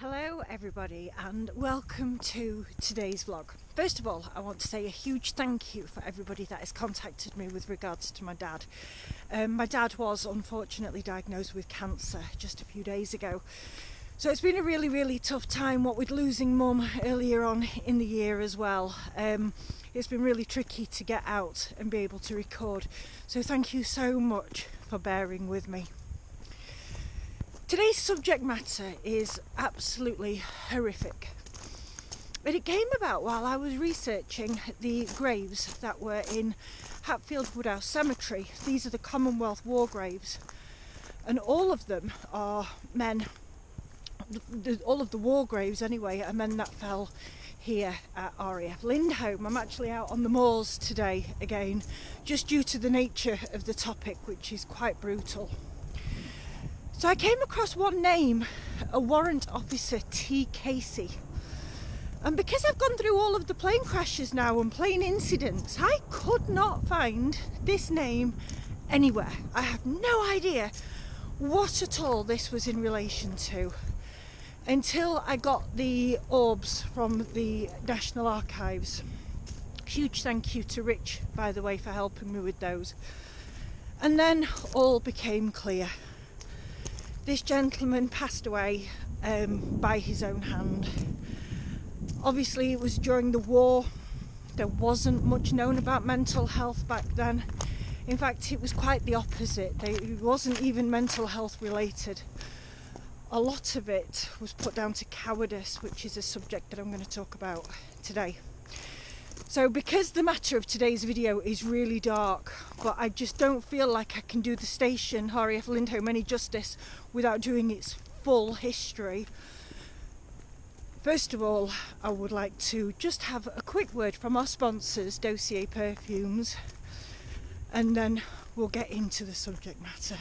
Hello everybody and welcome to today's vlog. First of all, I want to say a huge thank you for everybody that has contacted me with regards to my dad. My dad was unfortunately diagnosed with cancer just a few days ago. So it's been a really tough time, what with losing mum earlier on in the year as well. It's been really tricky to get out and be able to record. So thank you so much for bearing with me. Today's subject matter is absolutely horrific. And it came about while I was researching the graves that were in Hatfield Moors Cemetery. These are the Commonwealth war graves. And all of them are men, all of the war graves anyway, are men that fell here at RAF Lindholme. I'm actually out on the moors today again, just due to the nature of the topic, which is quite brutal. So I came across one name, a Warrant Officer T. Casey. And because I've gone through all of the plane crashes now and plane incidents, I could not find this name anywhere. I have no idea what at all this was in relation to until I got the orbs from the National Archives. Huge thank you to Rich, by the way, for helping me with those. And then all became clear. This gentleman passed away by his own hand. Obviously it was during the war. There wasn't much known about mental health back then. In fact, it was quite the opposite. It wasn't even mental health related. A lot of it was put down to cowardice, which is a subject that I'm going to talk about today. So because the matter of today's video is really dark, but I just don't feel like I can do the station RAF Lindholme any justice without doing its full history. First of all, I would like to just have a quick word from our sponsors, Dossier Perfumes, and then we'll get into the subject matter.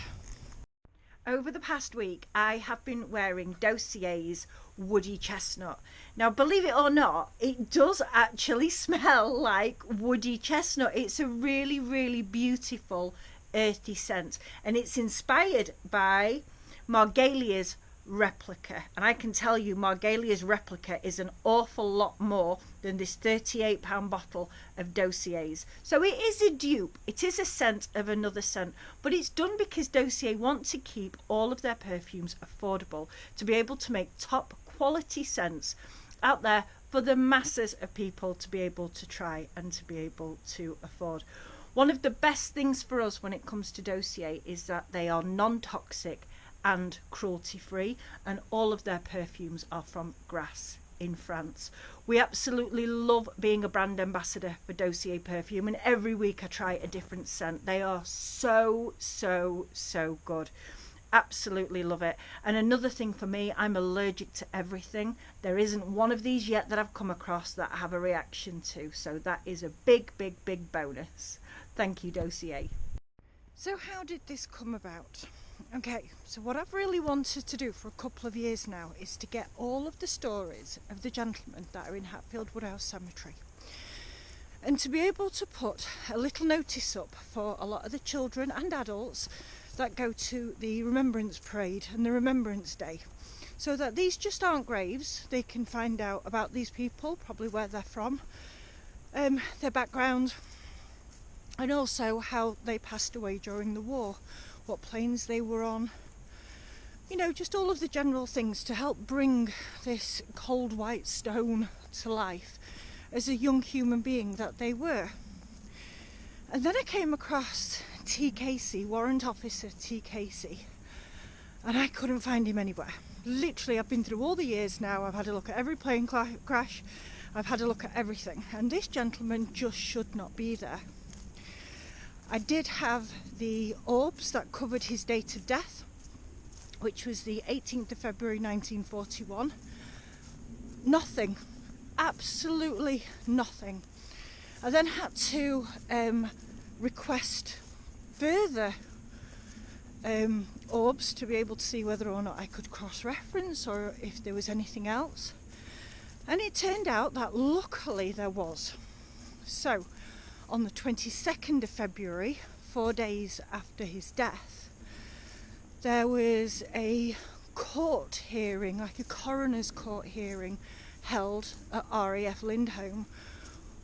Over the past week, I have been wearing Dossier's Woody Chestnut. Now, believe it or not, it does actually smell like woody chestnut. It's a really beautiful earthy scent, and it's inspired by Margalia's Replica. And I can tell you, Margalia's Replica is an awful lot more than this £38 bottle of Dossier's. So it is a dupe. It is a scent of another scent, but it's done because Dossier want to keep all of their perfumes affordable, to be able to make top quality scents out there for the masses of people to be able to try and to be able to afford. One of the best things for us when it comes to Dossier is that they are non-toxic and cruelty-free, and all of their perfumes are from Grasse in France. We absolutely love being a brand ambassador for Dossier perfume, and every week I try a different scent. They are so good. Absolutely love it. And another thing for me, I'm allergic to everything. There isn't one of these yet that I've come across that I have a reaction to, so that is a big bonus. Thank you, Dossier. So how did this come about? Okay, so what I've really wanted to do for a couple of years now is to get all of the stories of the gentlemen that are in Hatfield Moors Cemetery, and to be able to put a little notice up for a lot of the children and adults that go to the Remembrance Parade and the Remembrance Day, so that these just aren't graves. They can find out about these people, probably where they're from, their background, and also how they passed away during the war, what planes they were on, you know, just all of the general things to help bring this cold white stone to life as a young human being that they were. And then I came across T. Casey, Warrant Officer T. Casey, and I couldn't find him anywhere. Literally, I've been through all the years now. I've had a look at every plane crash, I've had a look at everything, and this gentleman just should not be there. I did have the orbs that covered his date of death, which was the 18th of February 1941. Nothing, absolutely nothing. I then had to request further orbs to be able to see whether or not I could cross-reference or if there was anything else. And it turned out that luckily there was. So on the 22nd of February, 4 days after his death, there was a court hearing, like a coroner's court hearing, held at RAF Lindholme,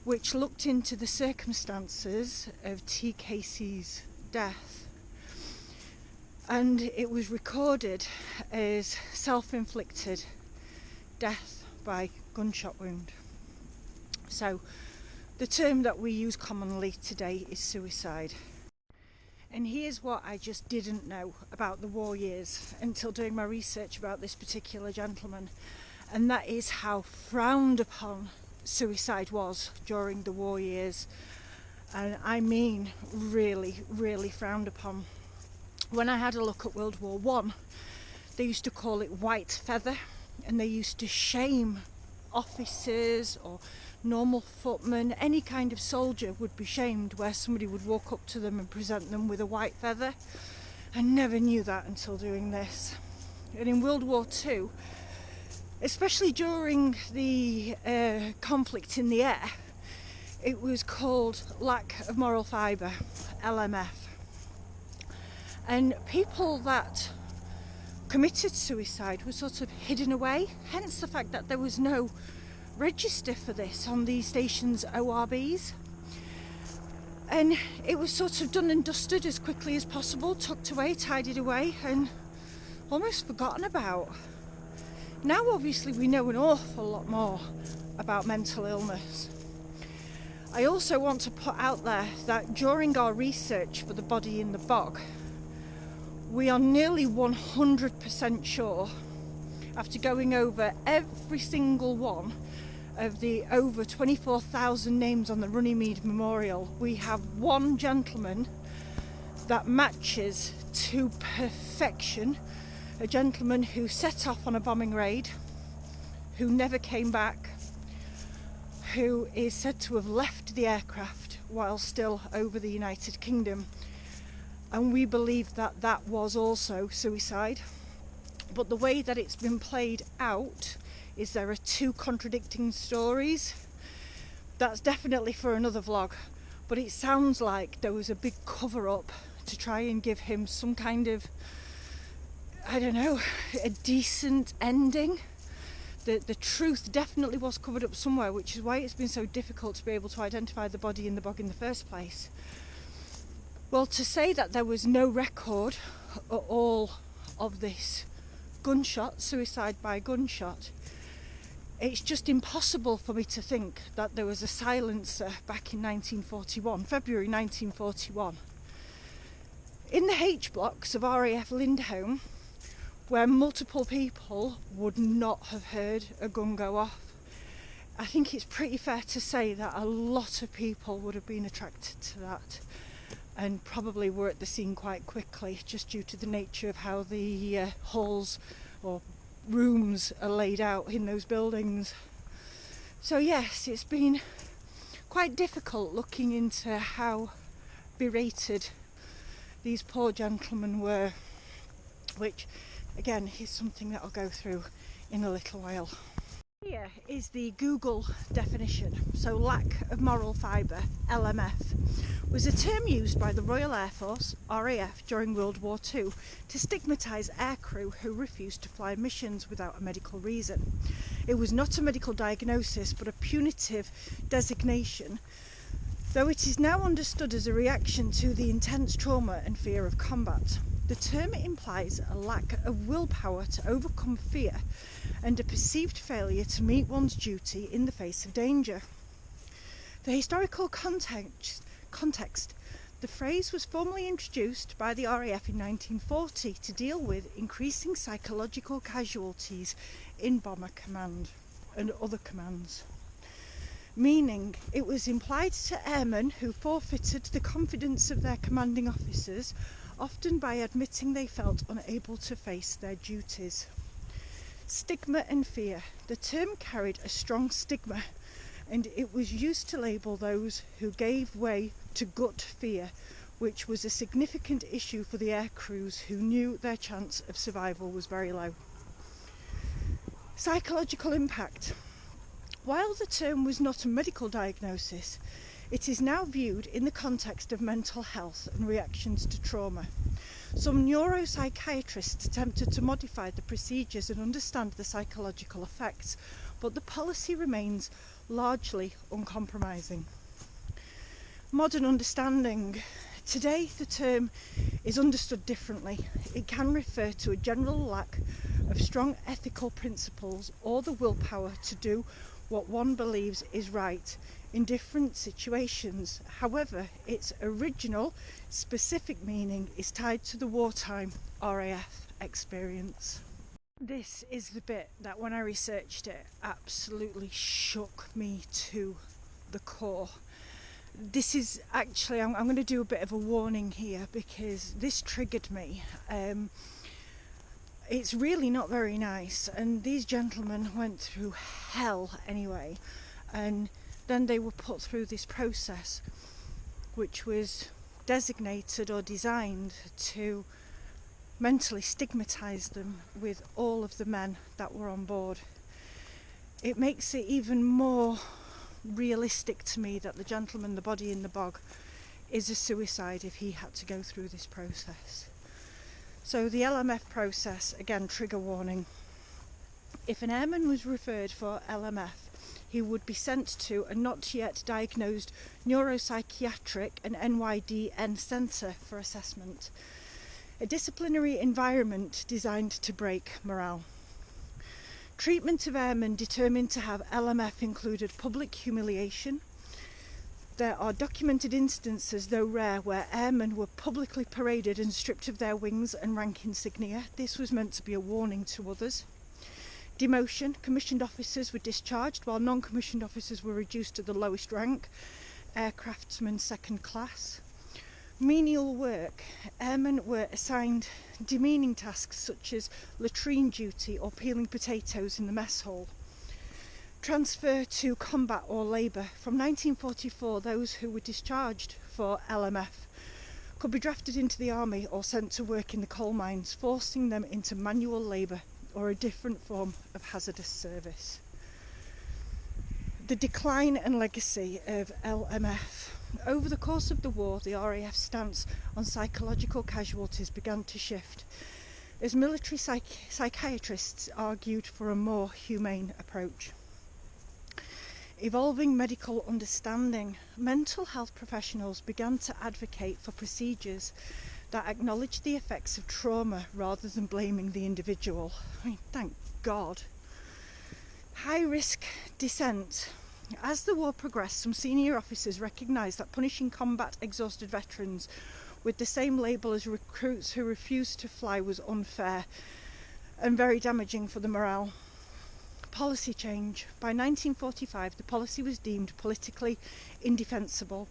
which looked into the circumstances of T. Casey's death. And it was recorded as self-inflicted death by gunshot wound. So the term that we use commonly today is suicide. And here's what I just didn't know about the war years until doing my research about this particular gentleman, and that is how frowned upon suicide was during the war years. And I mean really, really frowned upon. When I had a look at World War I, they used to call it white feather, and they used to shame officers or normal footmen. Any kind of soldier would be shamed where somebody would walk up to them and present them with a white feather. I never knew that until doing this. And in World War II, especially during the conflict in the air, it was called Lack of Moral Fibre, LMF. And people that committed suicide were sort of hidden away, hence the fact that there was no register for this on the station's ORBs. And it was sort of done and dusted as quickly as possible, tucked away, tidied away, and almost forgotten about. Now obviously we know an awful lot more about mental illness. I also want to put out there that during our research for the body in the bog, we are nearly 100% sure, after going over every single one of the over 24,000 names on the Runnymede Memorial, we have one gentleman that matches to perfection, a gentleman who set off on a bombing raid, who never came back, who is said to have left the aircraft while still over the United Kingdom. And we believe that that was also suicide. But the way that it's been played out is there are two contradicting stories. That's definitely for another vlog. But it sounds like there was a big cover-up to try and give him some kind of, I don't know, a decent ending. The truth definitely was covered up somewhere, which is why it's been so difficult to be able to identify the body in the bog in the first place. Well, to say that there was no record at all of this gunshot, suicide by gunshot, it's just impossible for me to think that there was a silencer back in 1941, February 1941, in the H blocks of RAF Lindholme, where multiple people would not have heard a gun go off. I think it's pretty fair to say that a lot of people would have been attracted to that and probably were at the scene quite quickly, just due to the nature of how the halls or rooms are laid out in those buildings. So yes, it's been quite difficult looking into how berated these poor gentlemen were, which again is something that I'll go through in a little while. Here is the Google definition. So lack of moral fibre, LMF, was a term used by the Royal Air Force, RAF, during World War II to stigmatise aircrew who refused to fly missions without a medical reason. It was not a medical diagnosis but a punitive designation, though it is now understood as a reaction to the intense trauma and fear of combat. The term implies a lack of willpower to overcome fear and a perceived failure to meet one's duty in the face of danger. The historical context, the phrase was formally introduced by the RAF in 1940 to deal with increasing psychological casualties in bomber command and other commands, meaning it was implied to airmen who forfeited the confidence of their commanding officers, often by admitting they felt unable to face their duties. Stigma and fear. The term carried a strong stigma, and it was used to label those who gave way to gut fear, which was a significant issue for the air crews who knew their chance of survival was very low. Psychological impact. While the term was not a medical diagnosis, it is now viewed in the context of mental health and reactions to trauma. Some neuropsychiatrists attempted to modify the procedures and understand the psychological effects, but the policy remains largely uncompromising. Modern understanding. Today the term is understood differently. It can refer to a general lack of strong ethical principles or the willpower to do what one believes is right in different situations. However, its original specific meaning is tied to the wartime RAF experience. This is the bit that when I researched it absolutely shook me to the core. This is actually, I'm going to do a bit of a warning here because this triggered me. It's really not very nice, and these gentlemen went through hell anyway, and then they were put through this process which was designated or designed to mentally stigmatise them with all of the men that were on board. It makes it even more realistic to me that the gentleman, the body in the bog, is a suicide if he had to go through this process. So the LMF process, again, trigger warning. If an airman was referred for LMF, he would be sent to a not yet diagnosed neuropsychiatric and NYDN centre for assessment, a disciplinary environment designed to break morale. Treatment of airmen determined to have LMF included public humiliation. There are documented instances, though rare, where airmen were publicly paraded and stripped of their wings and rank insignia. This was meant to be a warning to others. Demotion. Commissioned officers were discharged while non-commissioned officers were reduced to the lowest rank, aircraftsman second class. Menial work. Airmen were assigned demeaning tasks such as latrine duty or peeling potatoes in the mess hall. Transfer to combat or labour. From 1944, those who were discharged for LMF could be drafted into the army or sent to work in the coal mines, forcing them into manual labour or a different form of hazardous service. The decline and legacy of LMF. Over the course of the war, the RAF stance on psychological casualties began to shift as military psychiatrists argued for a more humane approach. Evolving medical understanding. Mental health professionals began to advocate for procedures that acknowledged the effects of trauma rather than blaming the individual. I mean, thank God. High risk dissent. As the war progressed, some senior officers recognised that punishing combat exhausted veterans with the same label as recruits who refused to fly was unfair and very damaging for the morale. Policy change. By 1945, the policy was deemed politically indefensible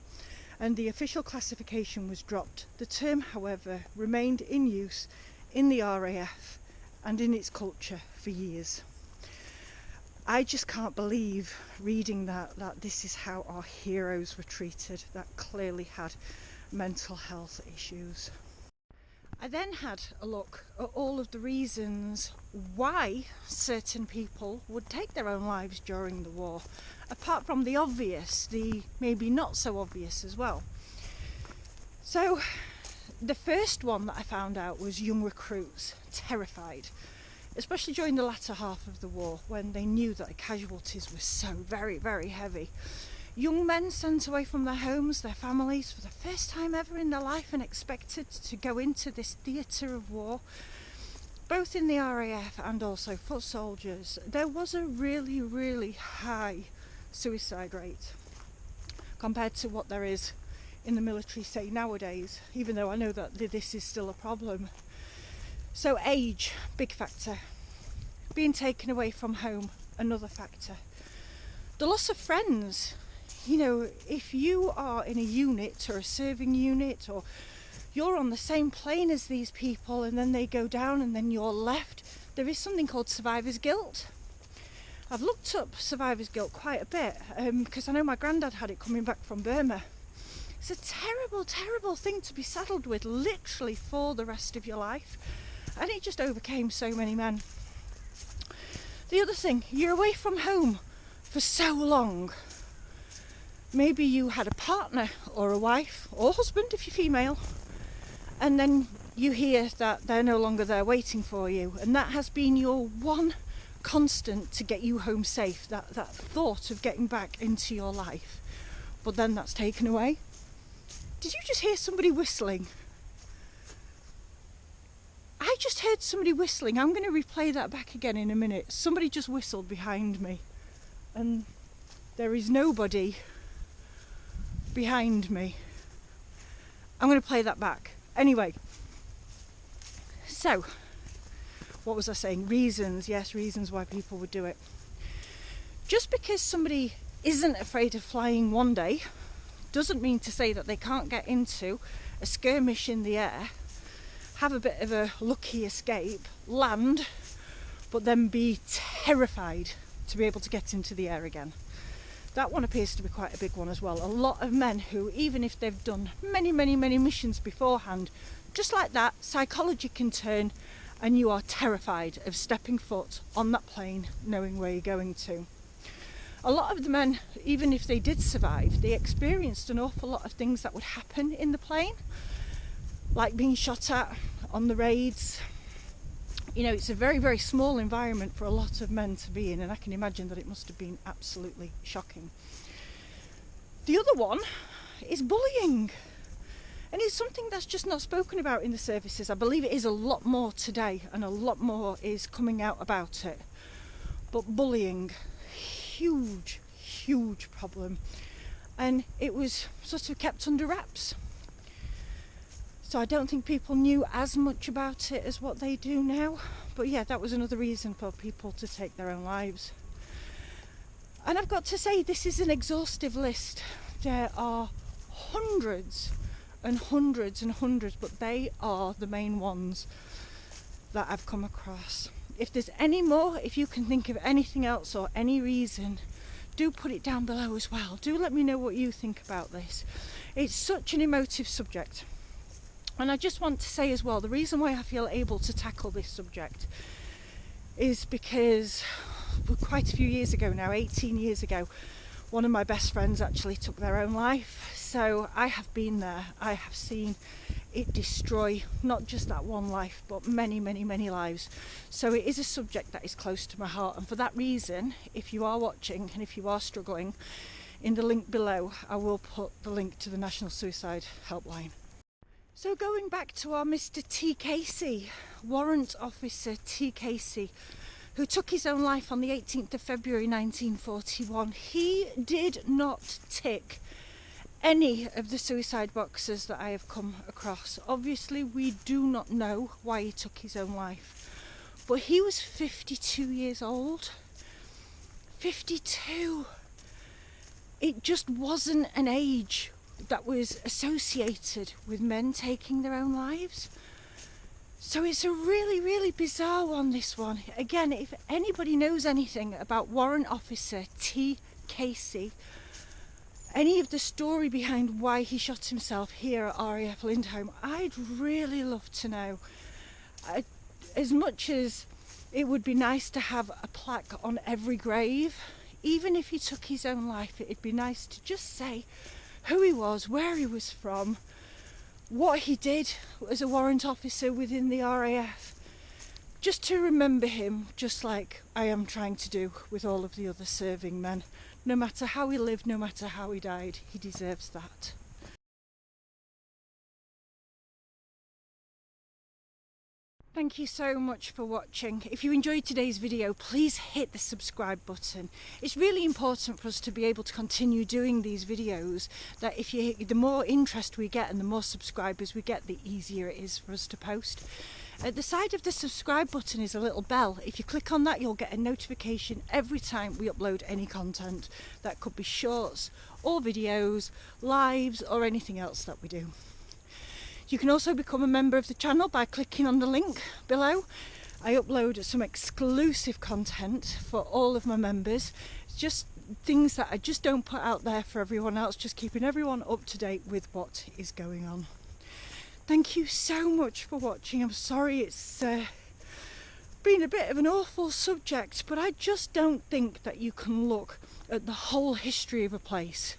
and the official classification was dropped. The term, however, remained in use in the RAF and in its culture for years. I just can't believe reading that this is how our heroes were treated, that clearly had mental health issues. I then had a look at all of the reasons why certain people would take their own lives during the war, apart from the obvious, the maybe not so obvious as well. So the first one that I found out was young recruits, terrified, especially during the latter half of the war when they knew that the casualties were so very, very heavy. Young men sent away from their homes, their families, for the first time ever in their life and expected to go into this theatre of war, both in the RAF and also foot soldiers. There was a really, really high suicide rate compared to what there is in the military, say, nowadays, even though I know that this is still a problem. So age, big factor. Being taken away from home, another factor. The loss of friends. You know, if you are in a unit or a serving unit, or you're on the same plane as these people and then they go down and then you're left, there is something called survivor's guilt. I've looked up survivor's guilt quite a bit because I know my granddad had it coming back from Burma. It's a terrible, terrible thing to be saddled with literally for the rest of your life, and it just overcame so many men. The other thing, you're away from home for so long. Maybe you had a partner or a wife or husband if you're female, and then you hear that they're no longer there waiting for you, and that has been your one constant to get you home safe, that thought of getting back into your life. But then that's taken away. Did you just hear somebody whistling? I just heard somebody whistling. I'm going to replay that back again in a minute. Somebody just whistled behind me, and there is nobody behind me. I'm going to play that back. Anyway, so what was I saying? Reasons, yes, reasons why people would do it. Just because somebody isn't afraid of flying one day doesn't mean to say that they can't get into a skirmish in the air, have a bit of a lucky escape, land, but then be terrified to be able to get into the air again. That one appears to be quite a big one as well. A lot of men who, even if they've done many missions beforehand, just like that, psychology can turn and you are terrified of stepping foot on that plane, knowing where you're going to. A lot of the men, even if they did survive, they experienced an awful lot of things that would happen in the plane, like being shot at on the raids. You know, it's a very small environment for a lot of men to be in, and I can imagine that it must have been absolutely shocking. The other one is bullying, and it's something that's just not spoken about in the services. I believe it is a lot more today, and a lot more is coming out about it. But bullying, huge problem, and it was sort of kept under wraps. So I don't think people knew as much about it as what they do now. But yeah, that was another reason for people to take their own lives. And I've got to say, this is an exhaustive list. There are hundreds and hundreds, but they are the main ones that I've come across. If there's any more, if you can think of anything else or any reason, do put it down below as well. Do let me know what you think about this. It's such an emotive subject. And I just want to say as well, the reason why I feel able to tackle this subject is because quite a few years ago now, 18 years ago, one of my best friends actually took their own life. So I have been there. I have seen it destroy not just that one life, but many lives. So it is a subject that is close to my heart. And for that reason, if you are watching and if you are struggling, in the link below, I will put the link to the National Suicide Helpline. So going back to our Mr. T. Casey, Warrant Officer T. Casey, who took his own life on the 18th of February 1941, he did not tick any of the suicide boxes that I have come across. Obviously, we do not know why he took his own life, but he was 52 years old. 52! It just wasn't an age that was associated with men taking their own lives. So it's a really bizarre one, this one. Again, if anybody knows anything about Warrant Officer T. Casey, any of the story behind why he shot himself here at RAF Lindholme, I'd really love to know. As much as it would be nice to have a plaque on every grave, even if he took his own life, it'd be nice to just say who he was, where he was from, what he did as a warrant officer within the RAF, just to remember him, just like I am trying to do with all of the other serving men. No matter how he lived, no matter how he died, he deserves that. Thank you so much for watching. If you enjoyed today's video, please hit the subscribe button. It's really important for us to be able to continue doing these videos, that the more interest we get and the more subscribers we get, the easier it is for us to post. At the side of the subscribe button is a little bell. If you click on that, you'll get a notification every time we upload any content. That could be shorts or videos, lives, or anything else that we do. You can also become a member of the channel by clicking on the link below. I upload some exclusive content for all of my members. It's just things that I just don't put out there for everyone else, just keeping everyone up to date with what is going on. Thank you so much for watching. I'm sorry it's been a bit of an awful subject, but I just don't think that you can look at the whole history of a place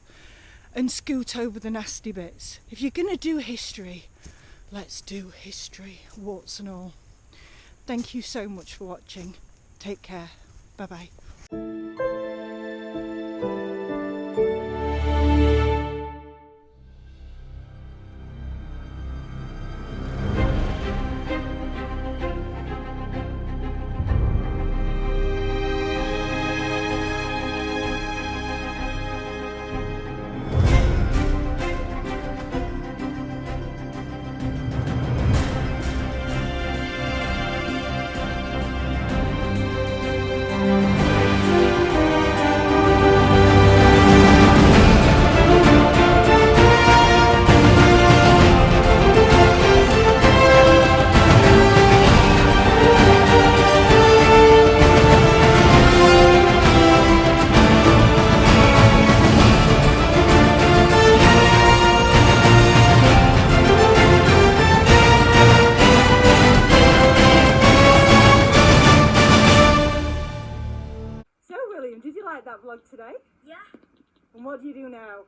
and scoot over the nasty bits. If you're going to do history, let's do history, warts and all. Thank you so much for watching. Take care. Bye bye. Did you like that vlog today? Yeah. And what do you do now?